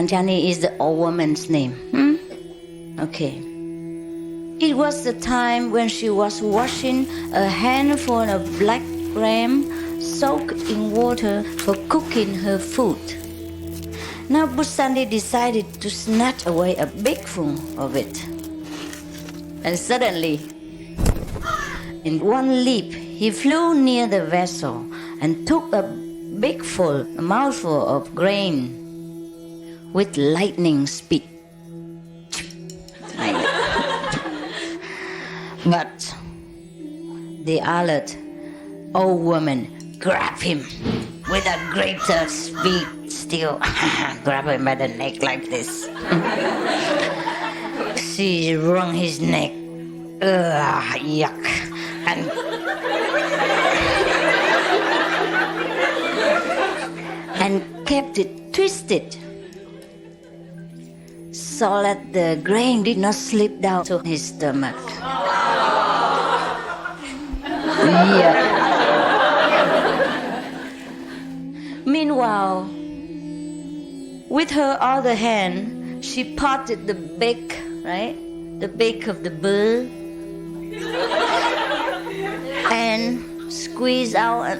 Kancani is the old woman's name. Okay. It was the time when she was washing a handful of black gram soaked in water for cooking her food. Now Busandi decided to snatch away a big full of it. And suddenly, in one leap, he flew near the vessel and took a mouthful of grain with lightning speed. But the alert old woman grabbed him with a greater speed still. Grab him by the neck like this. She wrung his neck. Yuck. And kept it twisted so that the grain did not slip down to his stomach. Yeah. Meanwhile, with her other hand, she parted the beak, right? The beak of the bird, and squeezed out,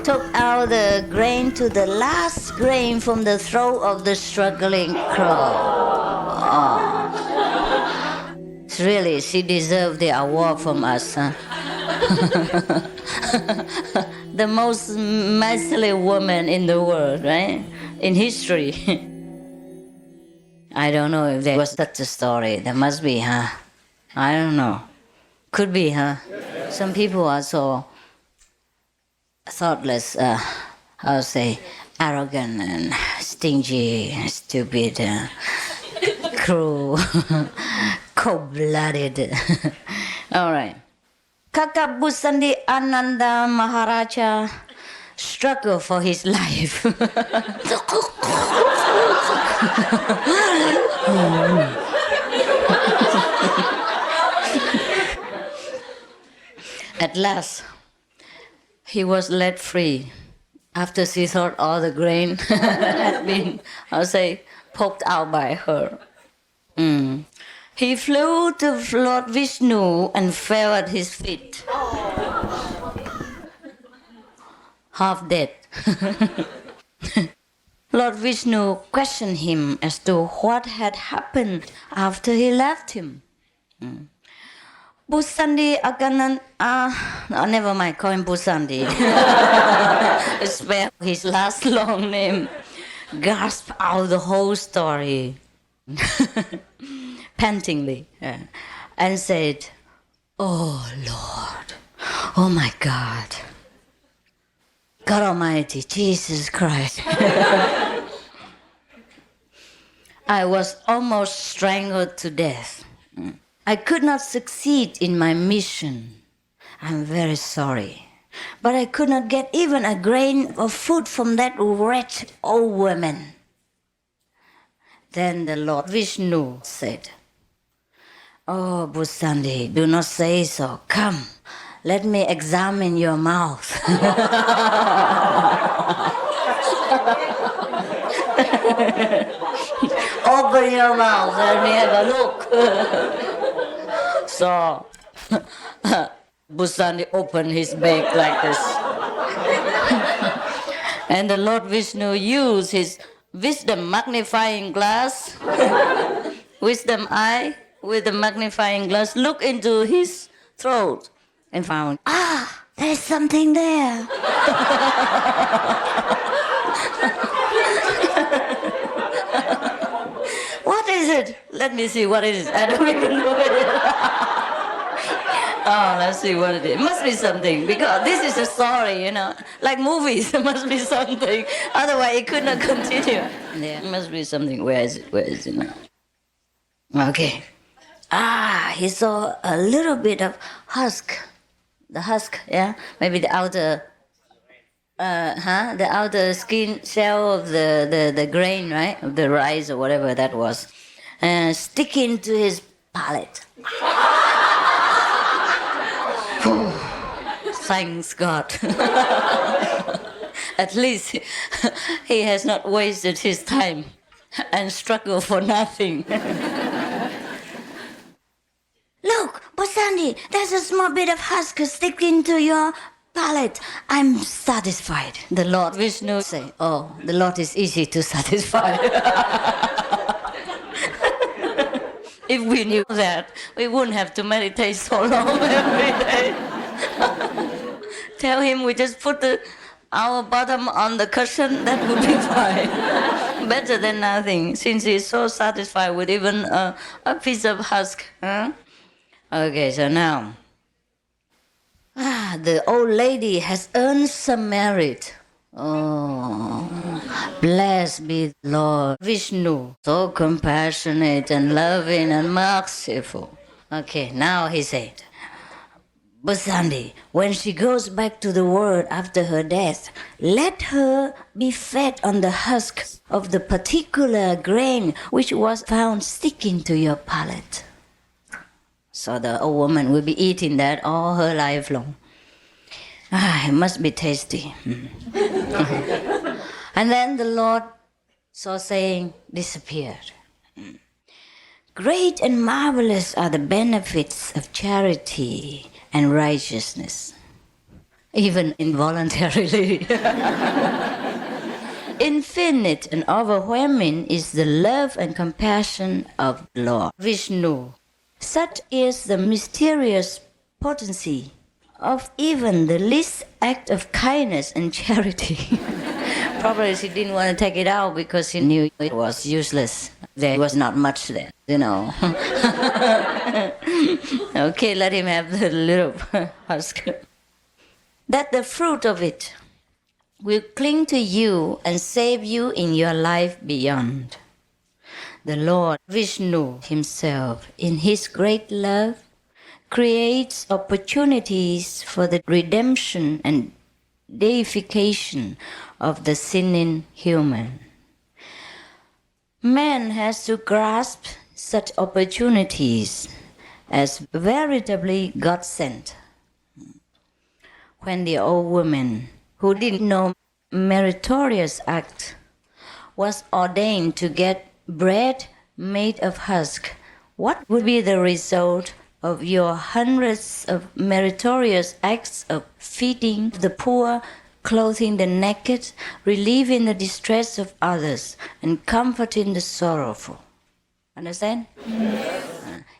took out the grain to the last grain from the throat of the struggling crow. Oh. Really, she deserved the award from us, huh? The most miserly woman in the world, right? In history. I don't know if there was such a story. There must be, huh? I don't know. Could be, huh? Some people are so thoughtless, arrogant and stingy, stupid, cruel, cold-blooded. All right. Kakak Busandi Ananda Maharaja struggled for his life. At last, he was let free after she thought all the grain had been, poked out by her. He flew to Lord Vishnu and fell at his feet. Half dead. Lord Vishnu questioned him as to what had happened after he left him. Busandi Aganan, never mind, call him Busandi. Spell his last long name. Gasped out the whole story. Pantingly, and said, "Oh Lord, oh my God, God Almighty, Jesus Christ." I was almost strangled to death. I could not succeed in my mission. I'm very sorry. But I could not get even a grain of food from that wretched old woman. Then the Lord Vishnu said, "Oh, Busandi, do not say so. Come, let me examine your mouth." Open your mouth, let me have a look. So, Busandi opened his beak like this. And the Lord Vishnu used his wisdom magnifying glass, wisdom eye, with the magnifying glass, looked into his throat and found, there's something there. What is it? Let me see what it is. I don't even know what it is. Oh, let's see what it is. It must be something, because this is a story, like movies. There must be something. Otherwise, it could not continue. There must be something. Where is it? Where is it now? Okay. He saw a little bit of husk. The husk, yeah? Maybe the outer the outer skin shell of the grain, right? Of the rice or whatever that was. Sticking to his palate. Thanks God. At least he has not wasted his time and struggled for nothing. Look, Bosandi, there's a small bit of husk sticking to your palate. I'm satisfied. The Lord Vishnu say, oh, the Lord is easy to satisfy. If we knew that, we wouldn't have to meditate so long every day. Tell him we just put our bottom on the cushion, that would be fine. Better than nothing, since he's so satisfied with even a piece of husk. Huh? Okay, so now, the old lady has earned some merit. Oh, blessed be the Lord Vishnu, so compassionate and loving and merciful. Okay, now he said, Basandi, when she goes back to the world after her death, let her be fed on the husk of the particular grain which was found sticking to your palate. So the old woman will be eating that all her life long. It must be tasty. And then the Lord, so saying, disappeared. Great and marvelous are the benefits of charity and righteousness, even involuntarily. Infinite and overwhelming is the love and compassion of Lord Vishnu. Such is the mysterious potency of even the least act of kindness and charity. Probably she didn't want to take it out because she knew it was useless. There was not much there, you know. Okay, let him have the little husk. That the fruit of it will cling to you and save you in your life beyond. The Lord Vishnu himself, in his great love, creates opportunities for the redemption and deification of the sinning human. Man has to grasp such opportunities as veritably God-sent. When the old woman, who didn't know meritorious act, was ordained to get bread made of husk, what would be the result of your hundreds of meritorious acts of feeding the poor, clothing the naked, relieving the distress of others, and comforting the sorrowful? Understand?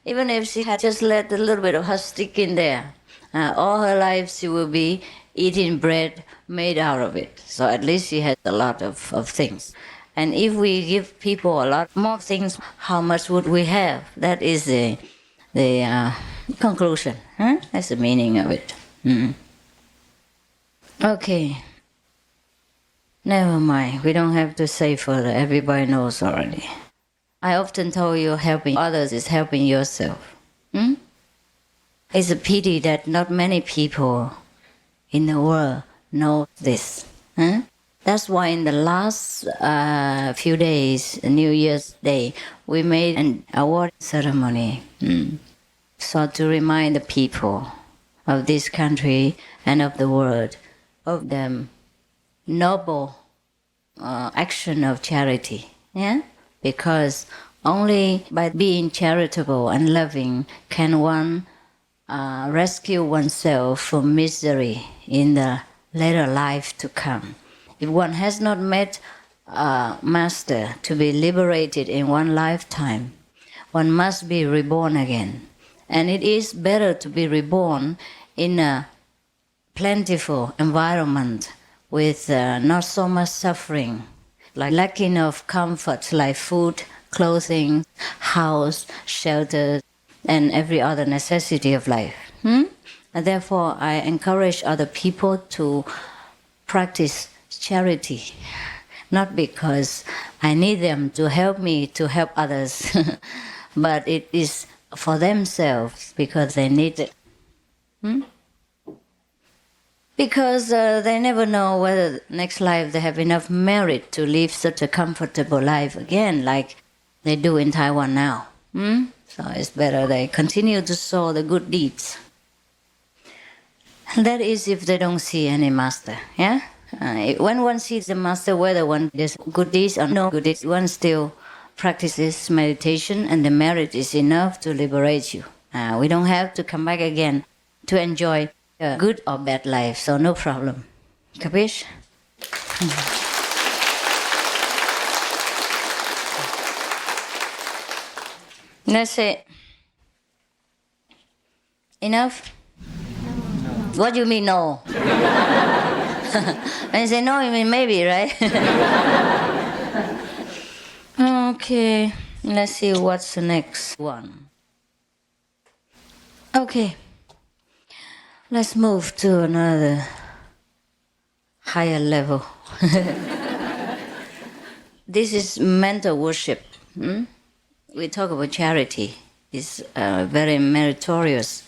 Even if she had just let a little bit of husk stick in there, all her life she will be eating bread made out of it. So at least she has a lot of things. And if we give people a lot more things, how much would we have? That is the conclusion. Huh? That's the meaning of it. Okay. Never mind. We don't have to say further. Everybody knows already. I often tell you helping others is helping yourself. It's a pity that not many people in the world know this. Huh? That's why in the last few days, New Year's Day, we made an award ceremony. So to remind the people of this country and of the world of the noble action of charity. Yeah? Because only by being charitable and loving can one rescue oneself from misery in the later life to come. If one has not met a master to be liberated in one lifetime, one must be reborn again. And it is better to be reborn in a plentiful environment with not so much suffering, like lacking of comfort, like food, clothing, house, shelter, and every other necessity of life. And therefore, I encourage other people to practice charity, not because I need them to help me to help others, but it is for themselves because they need it. Because they never know whether next life they have enough merit to live such a comfortable life again, like they do in Taiwan now. So it's better they continue to sow the good deeds. That is if they don't see any master, yeah? When one sees the master, whether one does good deeds or no good deeds, one still practices meditation, and the merit is enough to liberate you. We don't have to come back again to enjoy a good or bad life, so no problem. Capish? That's it. Enough? What do you mean no? When you say no, you mean maybe, right? Okay, let's see what's the next one. Okay, let's move to another higher level. This is mental worship. We talk about charity. It's very meritorious.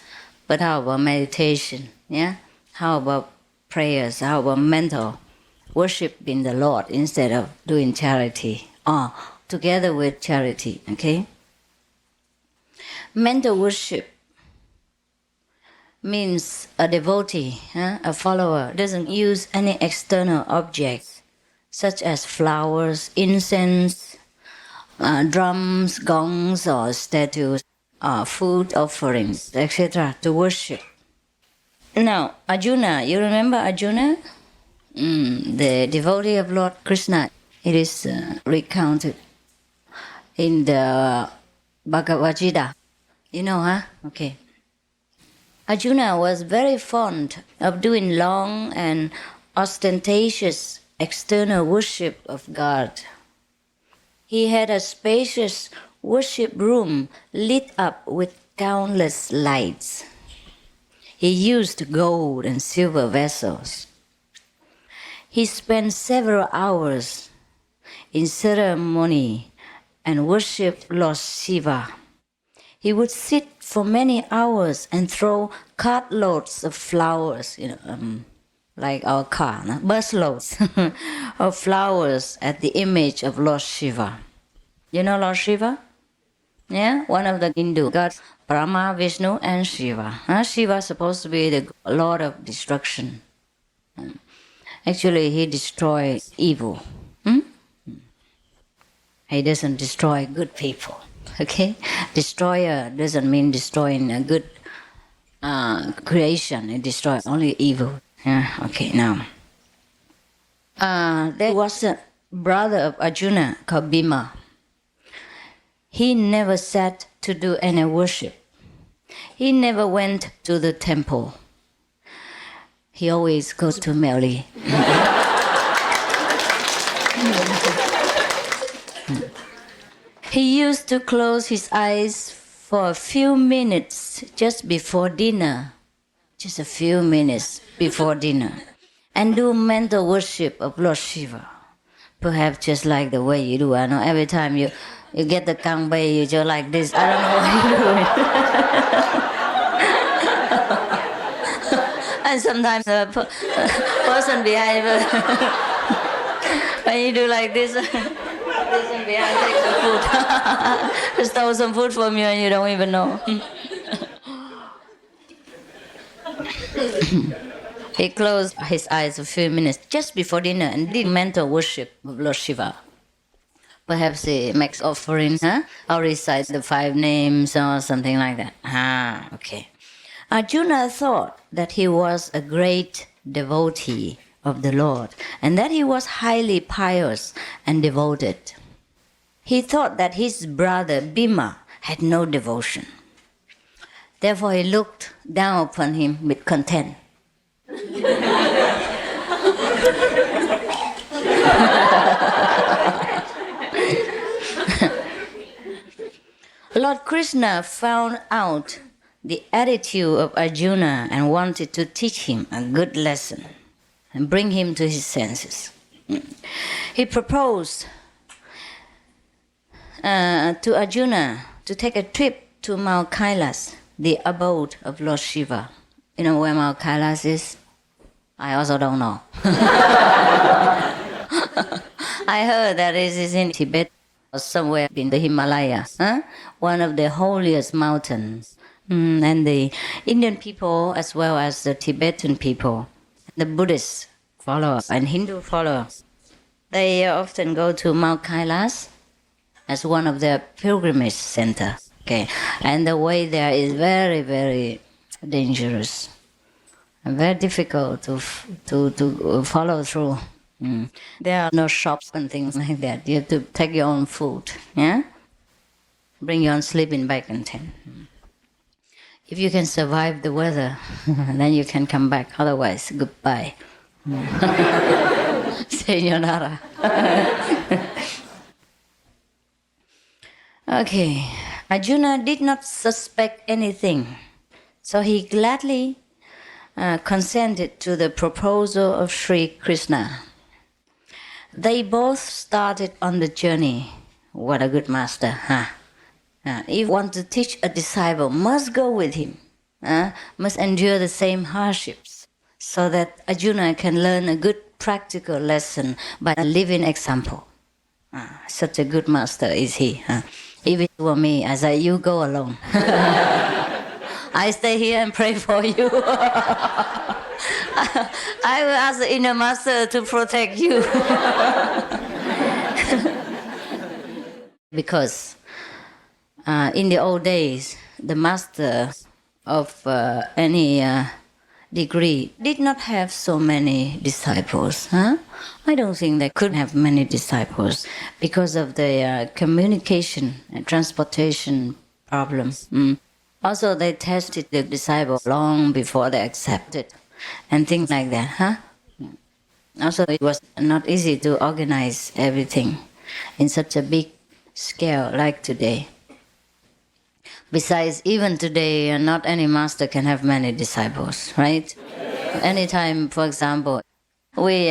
But how about meditation? Yeah? How about prayers? How about mental worshiping the Lord instead of doing charity? Or together with charity, okay? Mental worship means a devotee, a follower, doesn't use any external objects such as flowers, incense, drums, gongs, or statues, food offerings, etc. to worship. Now, Arjuna, you remember Arjuna? The devotee of Lord Krishna. It is recounted in the Bhagavad Gita. You know, huh? Okay. Arjuna was very fond of doing long and ostentatious external worship of God. He had a spacious worship room lit up with countless lights. He used gold and silver vessels. He spent several hours in ceremony and worshipped Lord Shiva. He would sit for many hours and throw cartloads of flowers, like our car, busloads of flowers at the image of Lord Shiva. You know Lord Shiva? Yeah, one of the Hindu gods, Brahma, Vishnu, and Shiva. Shiva is supposed to be the Lord of destruction. Actually, he destroys evil. He doesn't destroy good people. Okay, destroyer doesn't mean destroying a good creation. It destroys only evil. Okay, now there was a brother of Arjuna called Bhima. He never sat to do any worship. He never went to the temple. He always goes to Meli. He used to close his eyes for a few minutes just before dinner, just a few minutes before dinner, and do mental worship of Lord Shiva. Perhaps just like the way you do. I know every time you get the kangbei, you just like this. I don't know why you do it. And sometimes the person behind when you do like this, person behind takes the food. Stole some food from you and you don't even know. He closed his eyes a few minutes just before dinner and did mental worship of Lord Shiva. Perhaps he makes offerings, or recites the 5 names or something like that. Okay. Arjuna thought that he was a great devotee of the Lord and that he was highly pious and devoted. He thought that his brother Bhima had no devotion. Therefore, he looked down upon him with contempt. Lord Krishna found out the attitude of Arjuna and wanted to teach him a good lesson and bring him to his senses. He proposed to Arjuna to take a trip to Mount Kailas, the abode of Lord Shiva. You know where Mount Kailas is? I also don't know. I heard that it is in Tibet or somewhere in the Himalayas, one of the holiest mountains. And the Indian people, as well as the Tibetan people, the Buddhists, follower and Hindu follower, they often go to Mount Kailas as one of their pilgrimage center. Okay, and the way there is very, very dangerous and very difficult to follow through. There are no shops and things like that. You have to take your own food. Yeah, bring your own sleeping bag and tent. If you can survive the weather, then you can come back. Otherwise, goodbye. Sayonara. Okay, Arjuna did not suspect anything, so he gladly consented to the proposal of Sri Krishna. They both started on the journey. What a good master, huh? If you want to teach a disciple, must go with him, must endure the same hardships, so that Arjuna can learn a good practical lesson by a living example. Such a good master is he. If it were me, I say, you go alone. I stay here and pray for you. I will ask the inner master to protect you. Because in the old days, the master of any degree did not have so many disciples. I don't think they could have many disciples because of the communication and transportation problem. Also, they tested the disciple long before they accepted and things like that. Also, it was not easy to organize everything in such a big scale like today. Besides, even today, not any master can have many disciples, right? Anytime, for example, we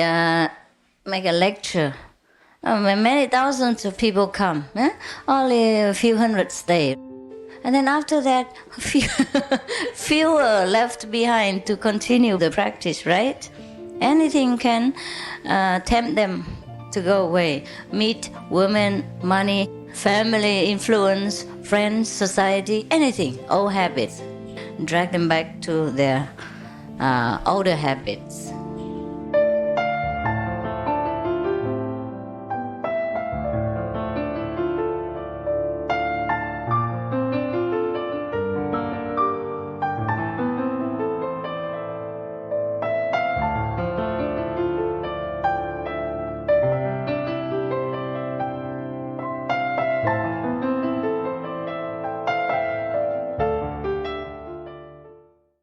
make a lecture, many thousands of people come, only a few hundred stay. And then after that, fewer left behind to continue the practice, right? Anything can tempt them to go away. Meat, women, money, family influence, friends, society, anything, old habits. Drag them back to their older habits.